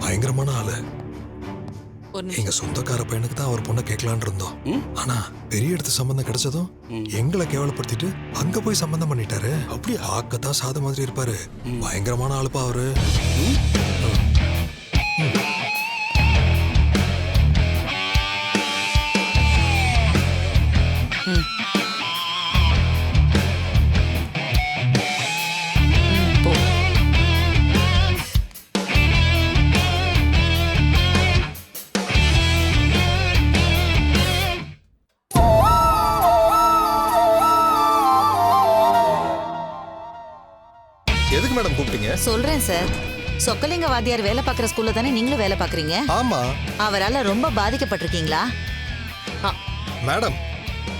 பயங்கரமான ஆளு. எங்க சொந்தக்கார பையனுக்கு தான் அவர் பொண்ணை கேட்கலான் இருந்தோம். ஆனா பெரிய இடத்து சம்பந்தம் கிடைச்சதும் எங்களை கேவலப்படுத்திட்டு அங்க போய் சம்பந்தம் பண்ணிட்டாரு. அப்படி ஆக்கத்தான் சாத மாதிரி இருப்பாரு. பயங்கரமான ஆளுப்பா அவரு. எதுக்கு மேடம் கூப்பிட்டீங்க? சொல்றேன் சார். சொக்கலிங்க வாத்தியார் வேலை பார்க்குற ஸ்கூல்ல தானே நீங்களும் வேலை பார்க்குறீங்க? ஆமா. அவரால ரொம்ப பாதிக்கப்பட்டிருக்கீங்களா? மேடம்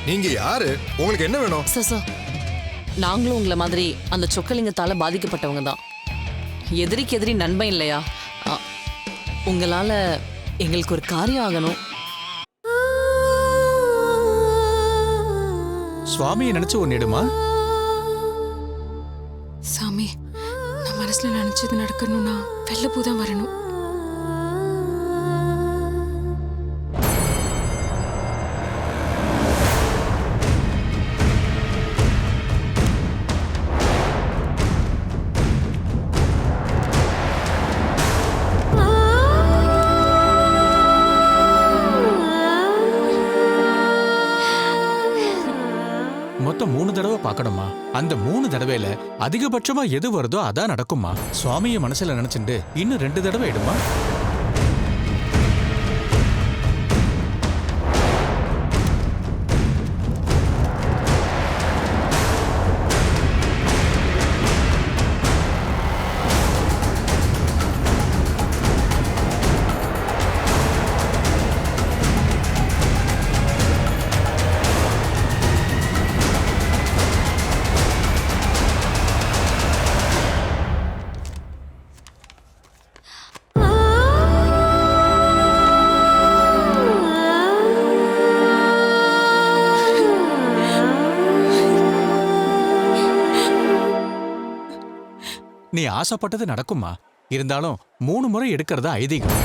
நீங்க யாரு? உங்களுக்கு என்ன வேணும்? சார் நாங்களும் உங்களை மாதிரி அந்த சொக்கலிங்கத்தால பாதிக்கப்பட்டவங்க தான். எதிரிக்கு எதிரி நண்பன் இல்லையா? உங்களால எங்களுக்கு ஒரு காரியம் ஆகணும். சுவாமியை நினைச்சு ஒன்னிடுமா? சாமி, நான் மனசுல நினைச்சது நடக்கணும்னா வெள்ளப்பூதான் வரணும். மொத்தம் 3 தடவை பார்க்கணுமா? அந்த 3 தடவையில அதிகபட்சமா எது வருதோ அதான் நடக்குமா? சுவாமியை மனசுல நினைச்சுட்டு இன்னும் 2 தடவை இடுமா? நீ ஆசைப்பட்டது நடக்குமா? இருந்தாலும் 3 முறை எடுக்கிறதா ஐதீகம்.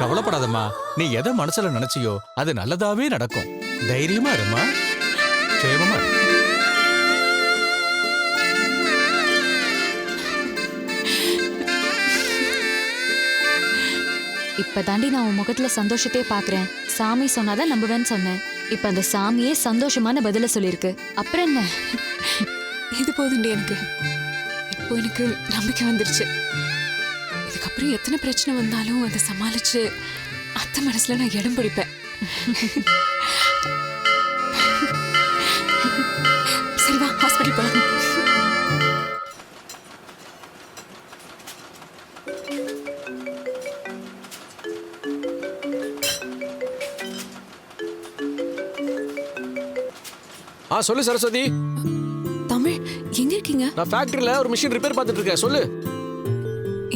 கவலைப்படாதம்மா. நீ எதை மனசுல நினைச்சியோ அது நல்லதாவே நடக்கும். தைரியமா இருமா. சேமமா இரு. இப்பதாண்டி நான் உன் முகத்துல சந்தோஷத்தையே பாக்குறேன். சாமி சொன்னாதான் நம்புவேன்னு சொன்னேன். இப்ப அந்த சாமியே சந்தோஷமான பதில சொல்லிருக்கு. அப்புறம் என்ன? இது போதுண்டி எனக்கு. இப்போ எனக்கு நம்பிக்கை வந்துருச்சு. இதுக்கப்புறம் எத்தனை பிரச்சனை வந்தாலும் அதை சமாளிச்சு அத்தை மனசுல நான் இடம் பிடிப்பேன். சரி வா, ஹாஸ்பிட்டல் போலாம். சொல்லு சரஸ்வதி. தமிழ் எங்க இருக்கீங்க? நான் ஃபேக்டரியில ஒரு மிஷின் ரிப்பேர் பார்த்துட்டு இருக்கேன். சொல்லு.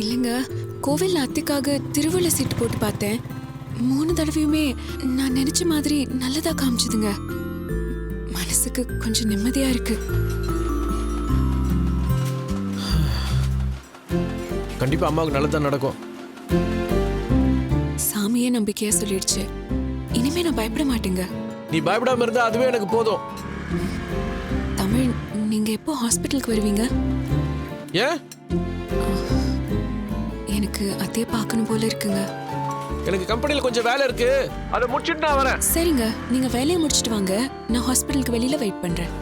இல்லைங்க, கோவில் அத்தைக்காக திருவிழா சீட்டு போட்டு பார்த்தேன். 3 தடவையுமே நான் நினைச்ச மாதிரி நல்லதா காமிச்சுதுங்க. மனசுக்கு கொஞ்சம் நிம்மதியா இருக்கு. கண்டிப்பா அம்மாவுக்கு நல்லதான் நடக்கும். சாமியே நம்பிக்கையா சொல்லிடுச்சு. இனிமே நான் பயப்பட மாட்டேங்க. நீ பயப்படாம இருந்தா அதுவே எனக்கு போதும். தமிழ், நீங்க எப்போ ஹாஸ்பிட்டலுக்கு வருவீங்க? ஏன்? எனக்கு அத்தைய பார்க்கணும் போல இருக்குங்க. எனக்கு கம்பெனில கொஞ்சம் வேலை இருக்கு, அதை முடிச்சிட்டு நான் வரேன். சரிங்க, நீங்க வேலையை முடிச்சிட்டு வாங்க. நான் ஹாஸ்பிட்டலுக்கு வெளியில வெயிட் பண்றேன்.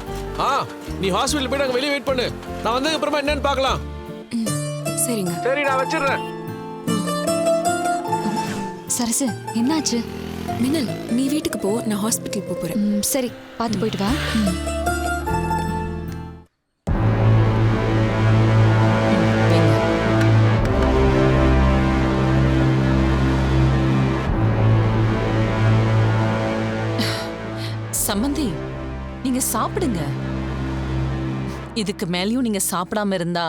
நீ ஹாஸ்பிட்டல் போய் நாங்க வெளியே வெயிட் பண்ணு. நான் வந்ததுக்கு அப்புறமா என்னன்னு பார்க்கலாம். சரிங்க. சரி, நான் வச்சிடுறேன். சரசு, என்னாச்சு? மின்னல் நீ வீட்டுக்கு போ, நான் ஹாஸ்பிட்டல் போறேன். சரி, பார்த்து போயிட்டு வா. சம்பந்தி, நீங்க சாப்பிடுங்க. இதுக்கு மேலயும் நீங்க சாப்பிடாம இருந்தா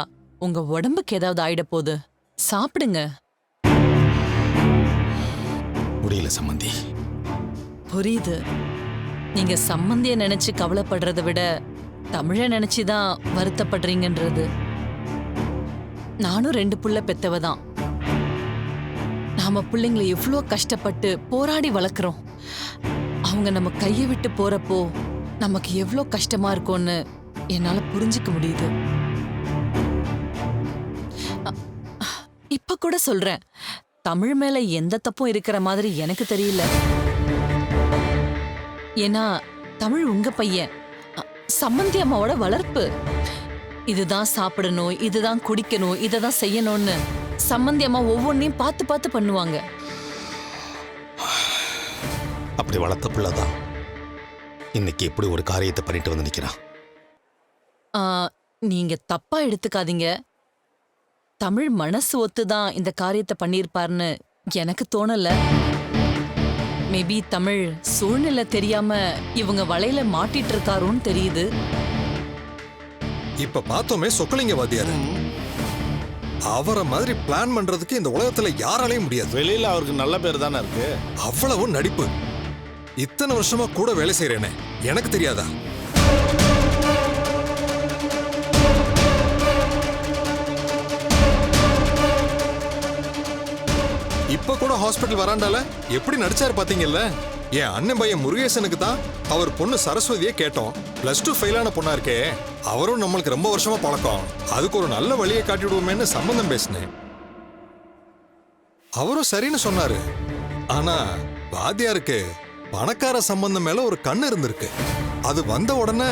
உங்க உடம்புக்கு ஏதாவது ஆயிட போகுது. சாப்பிடுங்க. முடியல சம்மந்தி. புரியுது. நீங்க சம்பந்திய நினைச்சு கவலைப்படுறத விட தமிழ நினைச்சுதான் வருத்தப்படுறீங்கன்றது. நானும் 2 புள்ள பெத்தவ தான். நாம பிள்ளைங்களை எவ்வளோ கஷ்டப்பட்டு போராடி வளர்க்குறோம். அவங்க நம்ம கையை விட்டு போறப்போ நமக்கு எவ்வளோ கஷ்டமா இருக்கும்னு என்னால புரிஞ்சுக்க முடியுது. இப்ப கூட சொல்றேன், தமிழ் மேல எந்த தப்பும் இருக்கிற மாதிரி எனக்கு தெரியல. ஏன்னா தமிழ் உங்க பையன், சம்பந்தி அம்மாவோட வளர்ப்பு. இதுதான் சாப்பிடணும், இதுதான் குடிக்கணும், இததான் செய்யணும்னு சம்பந்தி அம்மா ஒவ்வொன்றையும் பார்த்து பார்த்து பண்ணுவாங்க. அப்படி வளர்த்த பிள்ளைதான் இன்னைக்கு எப்படி ஒரு காரியத்தை பண்ணிட்டு வந்து நிக்கிறான். நீங்க தப்பா எடுத்துக்காதீங்க. தமிழ் மனசு ஒத்துதான் இந்த காரியத்தை பண்ணியிருப்பார்னு எனக்கு தோணல. மேபி தமிழ் சூழ்நிலை தெரியாம இவங்க வலையில மாட்டிட்டு இருக்காரோன்னு தெரியுது. இப்ப பார்த்தோமே சொக்கலிங்க வாத்தியார், அவரை மாதிரி பிளான் பண்றதுக்கு இந்த உலகத்துல யாராலையும் முடியாது. வெளியில அவருக்கு நல்ல பேர் தானே இருக்கு. அவ்வளவு நடிப்பு. இத்தனை வருஷமா கூட வேலை செய்யறேனே, எனக்கு தெரியாதா? இப்ப கூட ஹாஸ்பிட்டல் வராண்டால எப்படி நடிச்சாரு பாத்தீங்கல்ல? என் அண்ணன் பையன் முருகேசனுக்கு தான் அவர் பொண்ணு சரஸ்வதியே கேட்டோம். +2 ஃபெயிலான பொண்ணா இருக்கே, அவரும் நம்மளுக்கு ரொம்ப வருஷமா பழக்கம். அதுக்கு ஒரு நல்ல வழியை காட்டி விடுவோமேன்னு சம்பந்தம் பேசினேன். அவரும் சரின்னு சொன்னாரு. ஆனா வாத்தியாருக்கு பணக்கார சம்பந்தம் மேல ஒரு கண்ணு இருந்திருக்கு. அது வந்த உடனே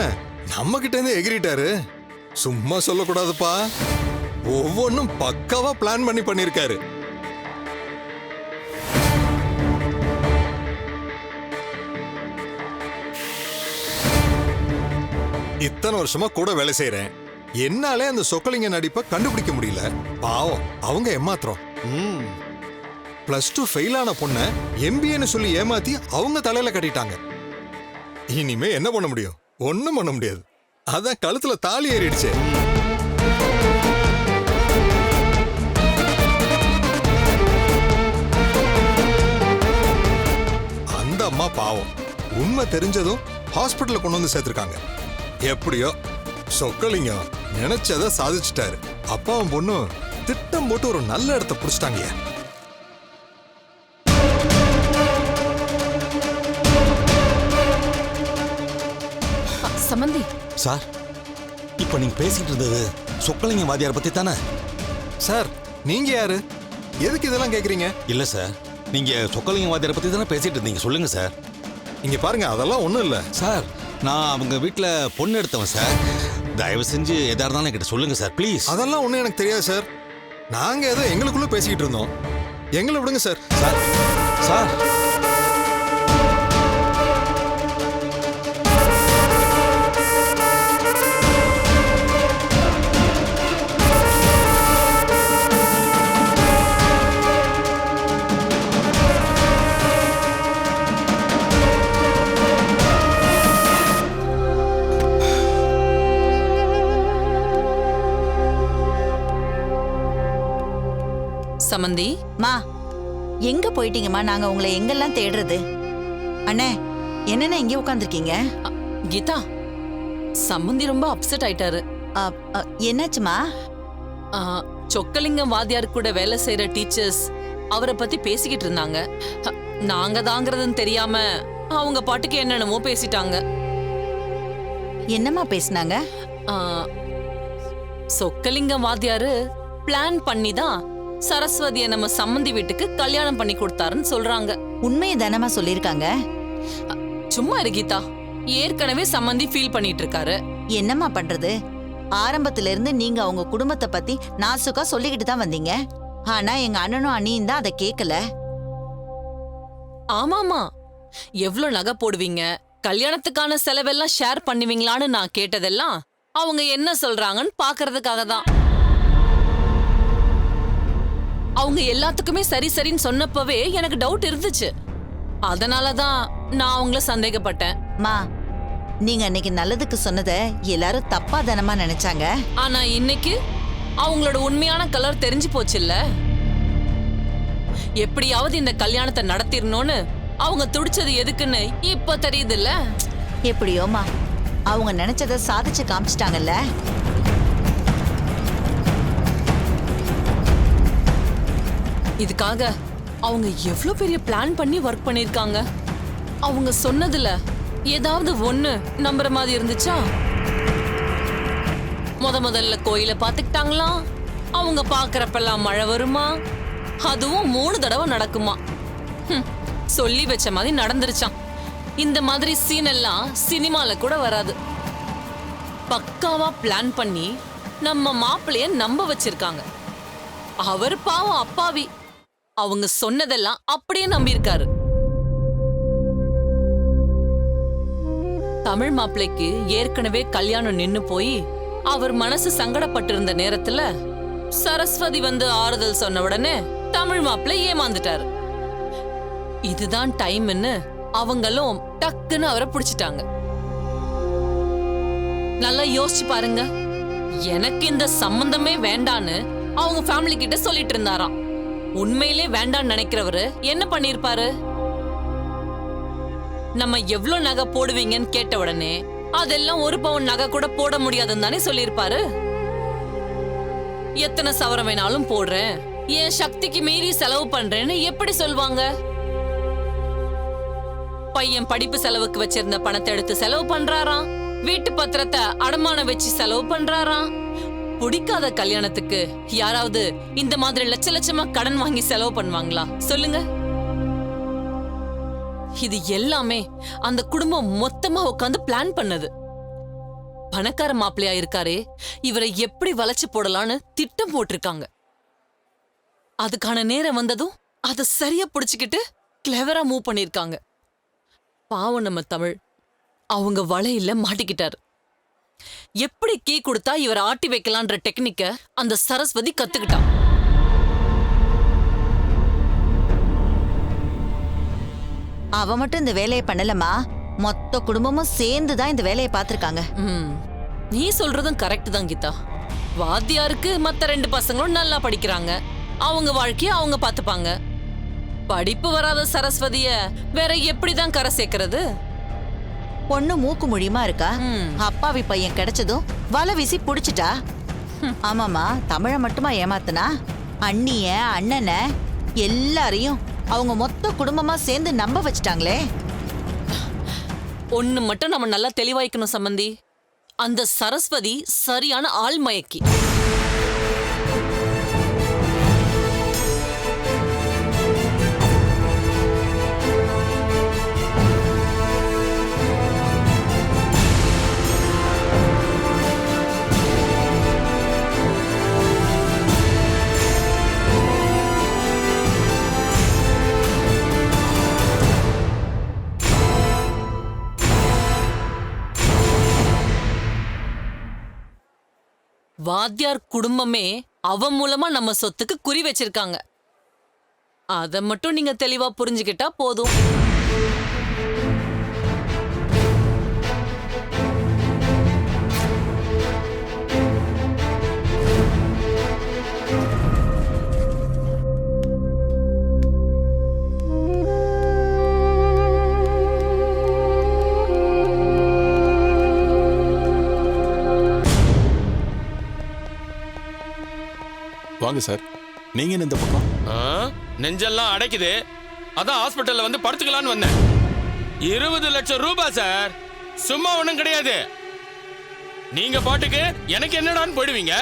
நம்ம கிட்ட இருந்து எகிரிட்டாரு. சும்மா சொல்லக்கூடாதுப்பா, ஒவ்வொன்னும் பக்காவா பிளான் பண்ணி பண்ணிருக்காரு. இத்தனை வருஷமா கூட வேலை செய்யறேன், என்னாலே அந்த சொக்கலிங்க நடிப்பை கண்டுபிடிக்க முடியல. பாவம், அவங்க ஏமாத்திரம். +2 ஃபெயிலான பொண்ண MBAன்னு சொல்லி ஏமாத்தி அவங்க தலையில கட்டிட்டாங்க. இனிமே என்ன பண்ண முடியும்? ஒண்ணும் பண்ண முடியாது. அதான் கழுத்துல தாலி ஏறிடுச்சு. அந்த அம்மா பாவம், உண்மை தெரிஞ்சதும் ஹாஸ்பிட்டல்ல கொண்டு வந்து சேர்த்திருக்காங்க. எப்படியோ சொக்கலிங்கம் நினைச்சதை சாதிச்சுட்டாரு. அப்பாவும் பொண்ணு திட்டம் போட்டு ஒரு நல்ல இடத்தை புடிச்சிட்டாங்க. சம்பந்தி சார், இப்ப நீங்க பேசிட்டு இருந்தது சொக்கலிங்க வாத்தியார் பத்தி தானே? சார், நீங்க யாரு? எதுக்கு இதெல்லாம் கேக்குறீங்க? இல்ல சார், நீங்க சொக்கலிங்க வாத்தியார் பத்தி தானே பேசிட்டு இருந்தீங்க. சொல்லுங்க சார். இங்க பாருங்க, அதெல்லாம் ஒண்ணும் இல்ல சார். நான் அவங்க வீட்டுல பொண்ணு எடுத்தவன் சார். தயவு செஞ்சு எதா இருந்தாலும் என்கிட்ட சொல்லுங்க சார், ப்ளீஸ். அதெல்லாம் ஒண்ணும் எனக்கு தெரியாது சார். நாங்க ஏதோ எங்களுக்குள்ள பேசிக்கிட்டு இருந்தோம். எங்களை விடுங்க சார். சார் சார் சம்பந்தி மா, எங்க போயிட்டீங்கம்மா? நாங்க உங்களை எங்கெல்லாம் தேடுறது? அண்ணே, என்னென்ன இங்கே உட்காந்துருக்கீங்க? கீதா, சம்பந்தி ரொம்ப அப்செட் ஆயிட்டாரு. என்னாச்சுமா? சொக்கலிங்கம் வாத்தியார் கூட வேலை செய்யற டீச்சர்ஸ் அவரை பத்தி பேசிக்கிட்டு இருந்தாங்க. நாங்க தாங்கிறதுன்னு தெரியாம அவங்க பாட்டுக்கு என்னென்னமோ பேசிட்டாங்க. என்னம்மா பேசினாங்க? சொக்கலிங்கம் வாத்தியாரு பிளான் பண்ணி தான் சரஸ்வதியை நம்ம சம்பந்தி வீட்டுக்கு கல்யாணம் பண்ணி கொடுத்தாருன்னு சொல்றாங்க. உண்மையை தானமா சொல்லிருக்காங்க? சும்மா இரு கீதா, ஏற்கனவே சம்பந்தி ஃபீல் பண்ணிட்டு இருக்காரு. என்னம்மா பண்றது? ஆரம்பத்துல இருந்து நீங்க அவங்க குடும்பத்தை பத்தி நாசுக்கா சொல்லிக்கிட்டு தான் வந்தீங்க. ஆனா எங்க அண்ணனும் அண்ணியும் தான் அதை கேட்கல. ஆமாமா, எவ்ளோ நகை போடுவீங்க, கல்யாணத்துக்கான செலவெல்லாம் ஷேர் பண்ணுவீங்களான்னு நான் கேட்டதெல்லாம் அவங்க என்ன சொல்றாங்கன்னு பாக்குறதுக்காக தான். அவங்க எல்லாத்துக்குமே சரி சரின்னு சொன்னப்பவே எனக்கு டவுட் இருந்துச்சு. அதனாலதான் நான் அவங்கள சந்தேகப்பட்டேன். மா, நீங்க அன்னைக்கு நல்லதுக்கு சொன்னதை எல்லாரும் தப்பா தானமா நினைச்சாங்க. ஆனா இன்னைக்கு அவங்களோட உண்மையான கலர் தெரிஞ்சு போச்சுல்ல. எப்படியாவது இந்த கல்யாணத்தை நடத்திடணும்னு அவங்க துடிச்சது எதுக்குன்னு இப்ப தெரியுதுல்ல. எப்படியோமா அவங்க நினைச்சதை சாதிச்சு காமிச்சிட்டாங்கல்ல. இதுக்காக அவங்க எவ்வளவு பெரிய பிளான் பண்ணி ஒர்க் பண்ணிருக்காங்க. அவங்க சொன்னதுல ஏதாவது ஒண்ணு நம்புற மாதிரி இருந்துச்சா? முதல்ல கோயில பாத்துக்கிட்டாங்களாம். அவங்க பாக்குறப்பெல்லாம் மழை வருமா, அதுவும் 3 தடவை நடக்குமா. சொல்லி வச்ச மாதிரி நடந்துருச்சான். இந்த மாதிரி சீன் எல்லாம் சினிமால கூட வராது. பக்காவா பிளான் பண்ணி நம்ம மாப்பிள்ளைய நம்ப வச்சிருக்காங்க. அவர் பாவம் அப்பாவி, அவங்க சொன்னதெல்லாம் அப்படியே நம்பியிருக்காரு. தமிழ் மாப்பிள்ளைக்கு ஏற்கனவே கல்யாணம் நின்னு போய் அவர் மனசு சங்கடப்பட்டிருந்த நேரத்துல சரஸ்வதி வந்து ஆறுதல் சொன்ன உடனே தமிழ் மாப்பிள்ளை ஏமாந்துட்டாரு. இதுதான் டைம்னு அவங்களும் டக்குன்னு அவரை பிடிச்சிட்டாங்க. நல்லா யோசிச்சு பாருங்க. எனக்கு இந்த சம்பந்தமே வேண்டான்னு அவங்க ஃபேமிலி கிட்ட சொல்லிட்டு இருந்தாராம். உண்மையிலே வேண்டான்னு நினைக்கிறவரு என்ன பண்ணிருப்பாரு? நம்ம எவ்வளவு நகை போடுவீங்கன்னு கேட்ட உடனே அதெல்லாம் 1 பவுன் நகை கூட போட முடியாதுன்னு தானே சொல்லிருப்பாரு. எத்தனை சவரம் வேணாலும் போடுறேன், என் சக்திக்கு மீறி செலவு பண்றேன்னு எப்படி சொல்வாங்க? பையன் படிப்பு செலவுக்கு வச்சிருந்த பணத்தை எடுத்து செலவு பண்றாராம். வீட்டு பத்திரத்தை அடமானம் வச்சு செலவு பண்றாராம். பிடிக்காத கல்யாணத்துக்கு யாராவது இந்த மாதிரி லட்சமா கடன் வாங்கி செலவு பண்ணுவாங்களா சொல்லுங்க? இது எல்லாமே அந்த குடும்பம் மொத்தமா உட்காந்து பிளான் பண்ணது. பணக்கார மாப்பிள்ளையா இருக்காரே, இவரை எப்படி வளைச்சு போடலான்னு திட்டம் போட்டிருக்காங்க. அதுக்கான நேரம் வந்ததும் அதை சரியா புடிச்சுக்கிட்டு கிளவரா மூவ் பண்ணிருக்காங்க. பாவம் நம்ம தமிழ் அவங்க வலையில மாட்டிக்கிட்டாரு. எப்படி கீ கொடுத்தா இவரை ஆட்டி வைக்கலான்ற டெக்னிக்க அந்த சரஸ்வதி கத்துக்கிட்டான். அவ மட்டும் இந்த வேலையை பண்ணலமா, மொத்த குடும்பமும் சேர்ந்து தான் இந்த வேலையை பார்த்திருக்காங்க. நீ சொல்றதும் கரெக்ட் தான் கீதா. வாத்தியாருக்கு மத்த 2 பசங்களும் நல்லா படிக்கிறாங்க, அவங்க வாழ்க்கைய அவங்க பாத்துப்பாங்க. படிப்பு வராத சரஸ்வதிய வேற எப்படிதான் கரை சேர்க்கறது? பொண்ணு மூக்கு மொழியுமா இருக்கா. அப்பாவி பையன் கிடைச்சதும் வலை வீசி புடிச்சிட்டா. ஆமாமா, தமிழ மட்டுமா ஏமாத்தனா? அண்ணிய அண்ணனை எல்லாரையும் அவங்க மொத்த குடும்பமா சேர்ந்து நம்ப வச்சிட்டாங்களே. ஒண்ணு மட்டும் நம்ம நல்லா தெளிவாய்க்கணும் சம்பந்தி, அந்த சரஸ்வதி சரியான ஆள்மயக்கி. வாத்தியார் குடும்பமே அவன் மூலமா நம்ம சொத்துக்கு குறி வச்சிருக்காங்க. அத மட்டும் நீங்க தெளிவா புரிஞ்சுக்கிட்டா போதும். வாங்க சார், நீங்க என்ன இந்த பக்கம்? நெஞ்செல்லாம் அடைக்குது, அதான் ஹாஸ்பிட்டல்ல வந்து படுத்துக்கலான்னு வந்தேன். 20 லட்சம் ரூபாய் சார், சும்மா ஒண்ணும் கிடையாது. நீங்க பாட்டுக்கு எனக்கு என்னடான்னு போயிடுவீங்க.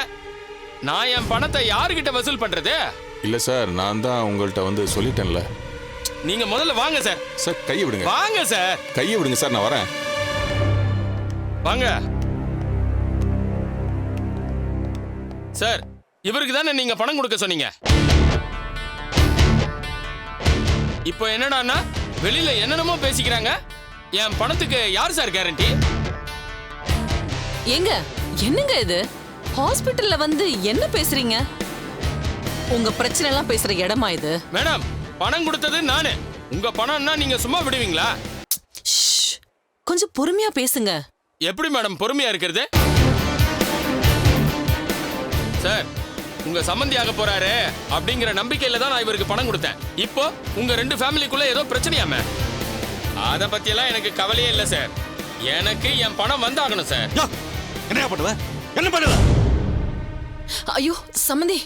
நான் என் பணத்தை யாருகிட்ட வசூல் பண்றது? இல்ல சார், நான் தான் உங்கள்கிட்ட வந்து சொல்லிட்டேன்ல. நீங்க முதல்ல வாங்க சார். சார் கையை விடுங்க. வாங்க சார். கையை விடுங்க சார், நான் வரேன். வாங்க சார். இவருக்கு தானே நீங்க பணம் கொடுக்க சொன்னீங்க. இப்போ என்னடான்னா வெளியில என்னென்னமோ பேசிக்கிறாங்க. என் பணத்துக்கு யார் சார் கேரண்டி? ஏங்க என்னங்க இது? ஹாஸ்பிடல்ல வந்து என்ன பேசுறீங்க? உங்க பிரச்சனை எல்லாம் பேசுற இடமா இது? மேடம், பணம் கொடுத்தது நானு. உங்க பணம்னா நீங்க சும்மா விடுவீங்களா? ஷ், கொஞ்சம் பொறுமையா பேசுங்க. எப்படி மேடம் பொறுமையா இருக்கிறது? சார், உங்க சம்பந்தியாக போறாரு அப்படிங்கிற நம்பிக்கையில தான் நான் இவருக்கு பணம் கொடுத்தேன். இப்போ உங்க ரெண்டு ஃபேமிலிக்குள்ள ஏதோ பிரச்சனையாம? அத பத்தி எல்லாம் எனக்கு கவலையே இல்ல சார். எனக்கு என் பணம் வந்தாகணும் சார். என்ன பண்ணுவ? என்ன பண்ணுவ? ஐயோ சம்பந்தி,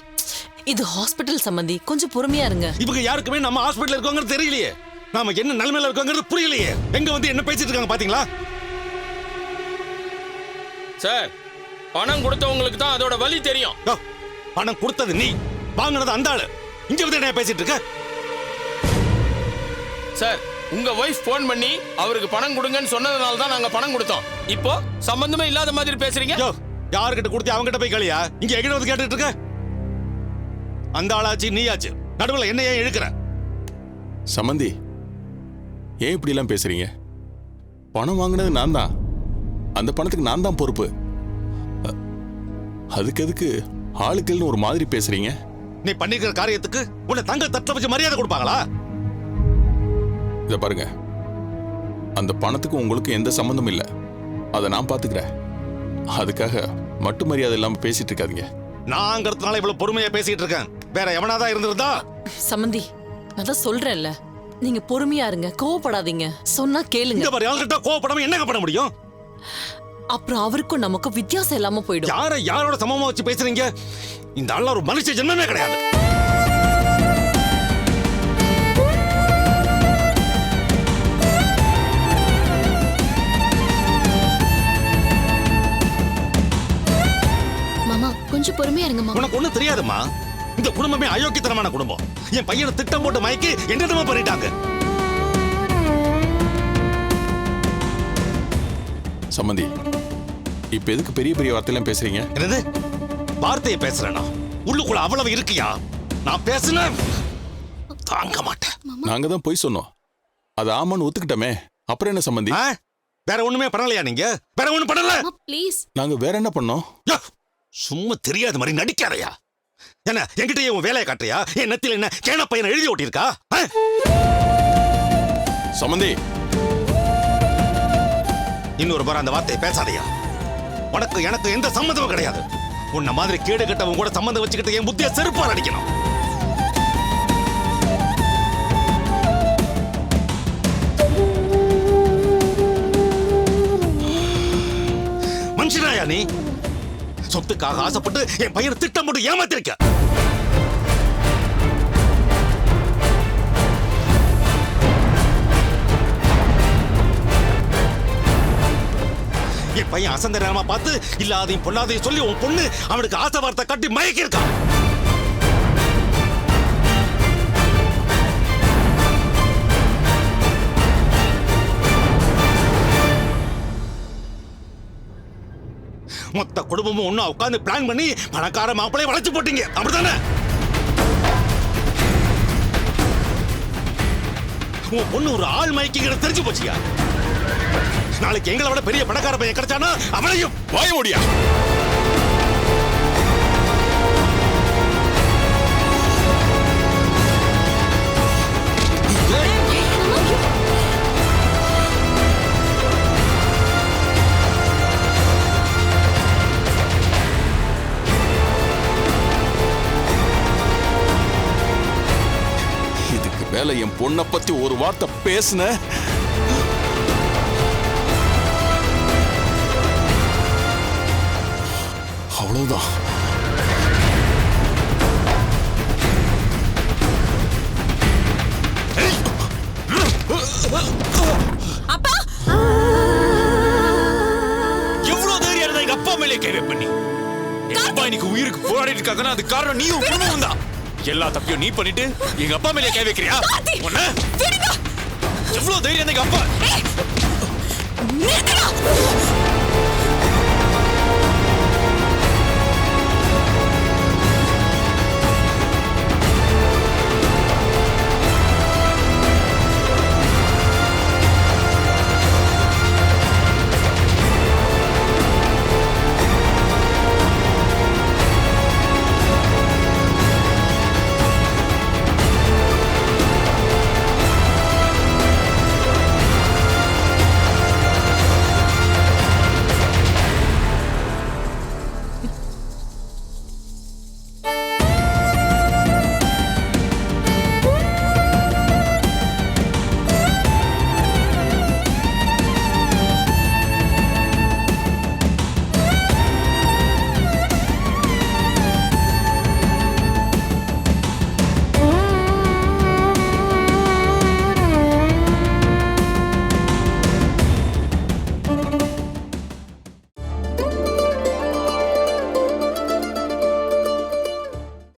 இது ஹாஸ்பிடல் சம்பந்தி, கொஞ்சம் பொறுமையா இருங்க. இவங்க யாருக்குமே நம்ம ஹாஸ்பிடல்ல இருக்கோங்கிறது தெரியலையே. நாம என்ன நிலைமையில இருக்கோங்கிறது புரியலையே. எங்க வந்து என்ன பேசிட்டு இருக்காங்க பாத்தீங்களா? சார், பணம் கொடுத்தவங்களுக்கு தான் அதோட வலி தெரியும். பணம் கொடுத்தது நீ, வாங்கினது அந்த ஆளு. இங்க வந்து என்ன பேசிட்டு இருக்க? சார், உங்க வைஃப் போன் பண்ணி அவருக்கு பணம் கொடுங்கன்னு சொன்னதுனால தான் நாங்க பணம் கொடுத்தோம். இப்போ சம்பந்தமே இல்லாத மாதிரி பேசுறீங்க. யாருக்கிட்ட கொடுத்து அவங்க கிட்ட போய் களியா? இங்க எங்கிட்ட வந்து கேட்டுட்டு இருக்க? அந்த ஆளாச்சு நீயாச்சு, நடுவுல என்ன ஏன் இழுக்கிற? சம்பந்தி, ஏன் இப்படி எல்லாம் பேசுறீங்க? பணம் வாங்கினது நான் தான். அந்த பணத்துக்கு நான் தான் பொறுப்பு. அதுக்கு எதுக்கு ஆளுக்கள்னு ஒரு மாதிரி பேசுறீங்க? நீ பண்ணிக்கிற காரியத்துக்கு உன்னை தங்க தட்ட வச்சு மரியாதை கொடுப்பாங்களா? இத பாருங்க, அந்த பணத்துக்கு உங்களுக்கு எந்த சம்பந்தம் இல்லை. அதை நான் பாத்துக்கிறேன். அதுக்காக மட்டு மரியாதை இல்லாம பேசிட்டு இருக்காதீங்க. நாங்கிறதுனால இவ்வளவு பொறுமையா பேசிட்டு இருக்கேன். வேற எவனாதான் இருந்திருந்தா? சம்பந்தி, நான் தான் சொல்றேன்ல, நீங்க பொறுமையா இருங்க, கோவப்படாதீங்க. சொன்னா கேளுங்க. இந்த மாதிரி ஆள்கிட்ட கோவப்படாம என்னங்க பண்ண முடியும்? அப்புறம் அவருக்கும் நமக்கும் வித்தியாசம் இல்லாம போயிடும். யாரோட சமமா வச்சு பேசுறீங்க? இந்த ஆள் ஒரு மனுஷ ஜென்மமே கிடையாது. மாமா கொஞ்சம் பொறுமையா இருங்க மாமா. உனக்கு ஒண்ணும் தெரியாதுமா. இந்த குடும்பமே அயோக்கியத்தனமான குடும்பம். என் பையனை திட்டம் போட்டு மயக்கி என்னென்னமோ பண்ணிட்டாங்க. சம்பந்தி, இப்ப எதுக்கு பெரிய பெரிய வார்த்தையெல்லாம் பேசுறீங்க? என்னது வார்த்தையை பேசுறேனா? உள்ளுக்குள்ள அவ்வளவு இருக்கியா? நான் பேசுனேன் தாங்க மாட்டேன். நாங்க தான் போய் சொன்னோம். அது ஆமான்னு ஒத்துக்கிட்டோமே. அப்புறம் என்ன சம்பந்தி? வேற ஒண்ணுமே பண்ணலையா நீங்க? வேற ஒண்ணும் பண்ணல. ப்ளீஸ். நாங்க வேற என்ன பண்ணோம்? சும்மா தெரியாத மாதிரி நடிக்காதயா. என்ன என்கிட்டயே உன் வேலையை காட்டுறியா? என் நெத்தில என்ன கேன பையனை எழுதி ஓட்டியிருக்கா? சம்பந்தி, இன்னொரு முறை அந்த வார்த்தையை பேசாதையா. உனக்கு எனக்கு எந்த சம்மந்தமும் கிடையாது. உன்ன மாதிரி கேடு கட்டவங்க கூட சம்மந்தம் வச்சுக்கிட்டு என் புத்திய செருப்பால் அடிக்கணும். மனுஷனாயா நீ? சொத்துக்காக ஆசைப்பட்டு என் பையனை திட்டம் போட்டு ஏமாத்திருக்க. என் பையன் அசந்த நேரமா பார்த்து இல்லாதையும் பொல்லாதையும் சொல்லி உன் பொண்ணு அவனுக்கு ஆசை வார்த்தை கட்டி மயக்கி இருக்கான். மொத்த குடும்பமும் ஒண்ணா உட்கார்ந்து பிளான் பண்ணி பணக்கார மாப்பிளைய வளைச்சு போட்டீங்க, அப்படித்தானே? உன் பொண்ணு ஒரு ஆள் மயக்கிங்கிற தெரிஞ்சு போச்சியா? நாளைக்கு எங்களை விட பெரிய பணக்கார பையன் கிடைச்சானா அவனையும் வாய முடியா? இதுக்கு மேல என் பொண்ணை பத்தி ஒரு வார்த்தை பேசுன, அவ்வளவுதான். அப்பா, எவ்வளவு தைரியம் இருந்தா எங்க அப்பா மேலே கை பண்ணி? எங்க அப்பா இன்னைக்கு உயிருக்கு போராடிட்டு இருக்காங்கன்னா அது காரணம் நீயும் குடும்பமும் தான். எல்லா தப்பையும் நீ பண்ணிட்டு எங்க அப்பா மேலே கை வைக்கிறியா? எவ்வளவு தைரியம் எங்க அப்பா?